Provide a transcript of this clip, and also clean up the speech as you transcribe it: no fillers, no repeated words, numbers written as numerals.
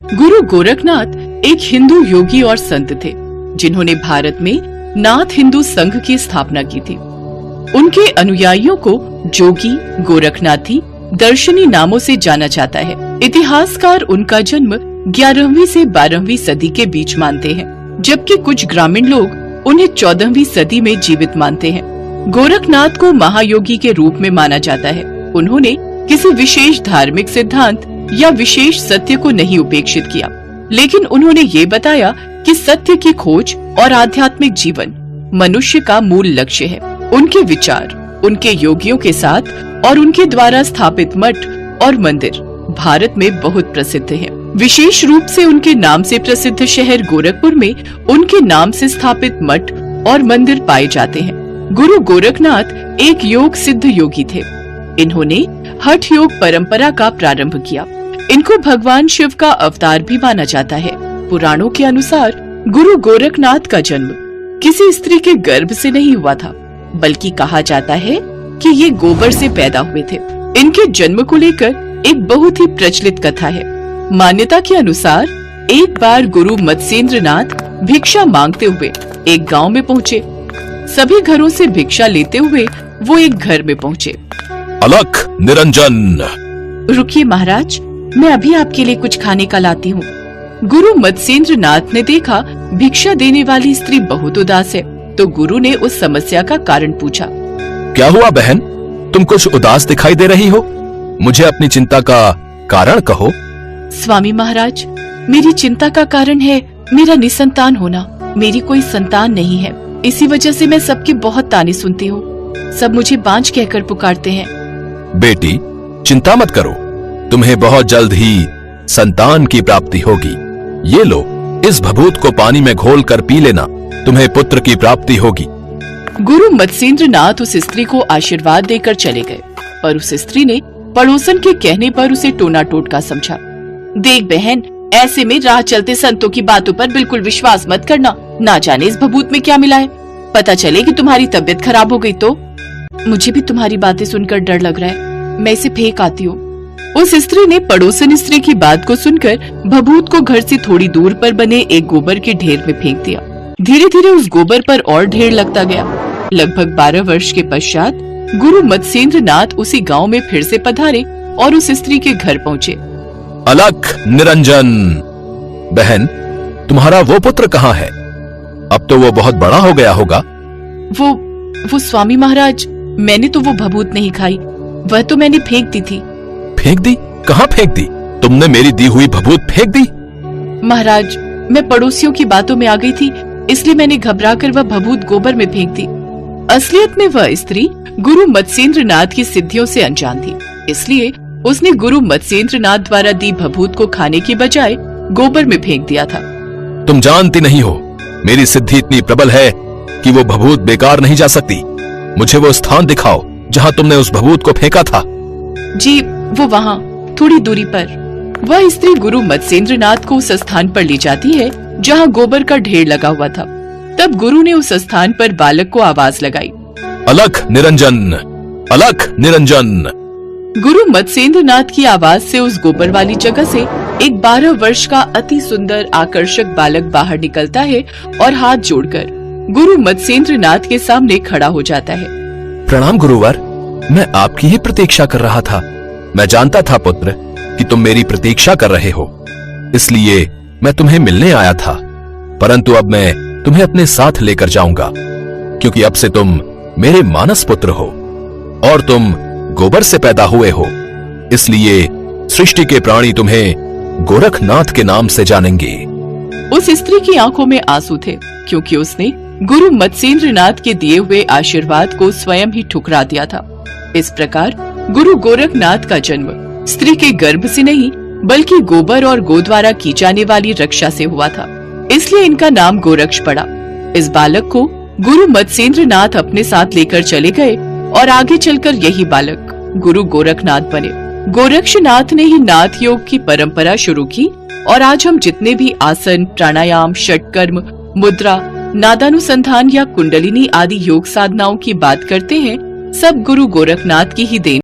गुरु गोरखनाथ एक हिंदू योगी और संत थे जिन्होंने भारत में नाथ हिंदू संघ की स्थापना की थी। उनके अनुयायियों को जोगी, गोरखनाथी, दर्शनी नामों से जाना जाता है। इतिहासकार उनका जन्म 11वीं से 12वीं सदी के बीच मानते हैं, जबकि कुछ ग्रामीण लोग उन्हें 14वीं सदी में जीवित मानते हैं। गोरखनाथ को महायोगी के रूप में माना जाता है। उन्होंने किसी विशेष धार्मिक सिद्धांत या विशेष सत्य को नहीं उपेक्षित किया, लेकिन उन्होंने ये बताया कि सत्य की खोज और आध्यात्मिक जीवन मनुष्य का मूल लक्ष्य है। उनके विचार, उनके योगियों के साथ और उनके द्वारा स्थापित मठ और मंदिर भारत में बहुत प्रसिद्ध हैं। विशेष रूप से उनके नाम से प्रसिद्ध शहर गोरखपुर में उनके नाम से स्थापित मठ और मंदिर पाए जाते हैं। गुरु गोरखनाथ एक योग सिद्ध योगी थे। इन्होंने हठ योग परंपरा का प्रारंभ किया। इनको भगवान शिव का अवतार भी माना जाता है। पुराणों के अनुसार गुरु गोरखनाथ का जन्म किसी स्त्री के गर्भ से नहीं हुआ था, बल्कि कहा जाता है कि ये गोबर से पैदा हुए थे। इनके जन्म को लेकर एक बहुत ही प्रचलित कथा है। मान्यता के अनुसार एक बार गुरु मत्स्येंद्र नाथ भिक्षा मांगते हुए एक गांव में पहुँचे। सभी घरों से भिक्षा लेते हुए वो एक घर में पहुँचे। अलख निरंजन। रुकिए महाराज, मैं अभी आपके लिए कुछ खाने का लाती हूँ। गुरु मत्स्येंद्र नाथ ने देखा भिक्षा देने वाली स्त्री बहुत उदास है, तो गुरु ने उस समस्या का कारण पूछा। क्या हुआ बहन, तुम कुछ उदास दिखाई दे रही हो? मुझे अपनी चिंता का कारण कहो। स्वामी महाराज, मेरी चिंता का कारण है मेरा निसंतान होना। मेरी कोई संतान नहीं है, इसी वजह से मैं सबके बहुत ताने सुनती हूँ। सब मुझे बांझ कहकर पुकारते हैं। बेटी, चिंता मत करो, तुम्हें बहुत जल्द ही संतान की प्राप्ति होगी। ये लो, इस भभूत को पानी में घोल कर पी लेना, तुम्हें पुत्र की प्राप्ति होगी। गुरु मत्स्येंद्र नाथ उस स्त्री को आशीर्वाद देकर चले गए, पर उस स्त्री ने पड़ोसन के कहने पर उसे टोना टोटका समझा। देख बहन, ऐसे में राह चलते संतों की बातों पर बिल्कुल विश्वास मत करना। ना जाने इस भभूत में क्या मिला है, पता चले कि तुम्हारी तबीयत खराब हो गई तो। मुझे भी तुम्हारी बातें सुनकर डर लग रहा है, मैं इसे फेंक आती हूँ। उस स्त्री ने पड़ोसन स्त्री की बात को सुनकर भभूत को घर से थोड़ी दूर पर बने एक गोबर के ढेर में फेंक दिया। धीरे धीरे उस गोबर पर और ढेर लगता गया। लगभग 12 वर्ष के पश्चात गुरु मत्स्येंद्र नाथ उसी गांव में फिर से पधारे और उस स्त्री के घर पहुँचे। अलख निरंजन। बहन, तुम्हारा वो पुत्र कहाँ है? अब तो वो बहुत बड़ा हो गया होगा। वो स्वामी महाराज, मैंने तो वो भभूत नहीं खाई, वह तो मैंने फेंक दी थी। फेंक दी? कहाँ फेंक दी? तुमने मेरी दी हुई भभूत फेंक दी? महाराज, मैं पड़ोसियों की बातों में आ गई थी, इसलिए मैंने घबराकर वह भभूत गोबर में फेंक दी। असलियत में वह स्त्री गुरु मत्स्येंद्र नाथ की सिद्धियों से अनजान थी, इसलिए उसने गुरु मत्स्येंद्र नाथ द्वारा दी भभूत को खाने की बजाय गोबर में फेंक दिया था। तुम जानती नहीं हो, मेरी सिद्धि इतनी प्रबल है कि वो भभूत बेकार नहीं जा सकती। मुझे वो स्थान दिखाओ जहाँ तुमने उस भभूत को फेंका था। जी, वो वहाँ थोड़ी दूरी पर। वह स्त्री गुरु मत्स्येंद्र नाथ को उस स्थान पर ले जाती है जहाँ गोबर का ढेर लगा हुआ था। तब गुरु ने उस स्थान पर बालक को आवाज लगाई, अलख निरंजन, अलख निरंजन। गुरु मत्स्येंद्र नाथ की आवाज से उस गोबर वाली जगह से एक 12 वर्ष का अति सुंदर आकर्षक बालक बाहर निकलता है और हाथ जोड़कर गुरु मत्स्येंद्र नाथ के सामने खड़ा हो जाता है। प्रणाम गुरुवर, मैं आपकी ही प्रतीक्षा कर रहा था। मैं जानता था पुत्र कि तुम मेरी प्रतीक्षा कर रहे हो, इसलिए मैं तुम्हें मिलने आया था। परंतु अब मैं तुम्हें अपने साथ लेकर जाऊंगा, क्योंकि अब से तुम मेरे मानस पुत्र हो और तुम गोबर से पैदा हुए हो, इसलिए सृष्टि के प्राणी तुम्हें गोरखनाथ के नाम से जानेंगे। उस स्त्री की आंखों में आंसू थे, क्योंकि उसने गुरु मत्स्येंद्र नाथ के दिए हुए आशीर्वाद को स्वयं ही ठुकरा दिया था। इस प्रकार गुरु गोरखनाथ का जन्म स्त्री के गर्भ से नहीं, बल्कि गोबर और गो द्वारा की जाने वाली रक्षा से हुआ था, इसलिए इनका नाम गोरक्ष पड़ा। इस बालक को गुरु मत्स्येंद्र नाथ अपने साथ लेकर चले गए और आगे चलकर यही बालक गुरु गोरखनाथ बने। गोरक्षनाथ ने ही नाथ योग की परंपरा शुरू की और आज हम जितने भी आसन, प्राणायाम, षटकर्म, मुद्रा, नादानुसंधान या कुंडलिनी आदि योग साधनाओं की बात करते हैं, सब गुरु गोरखनाथ की ही देन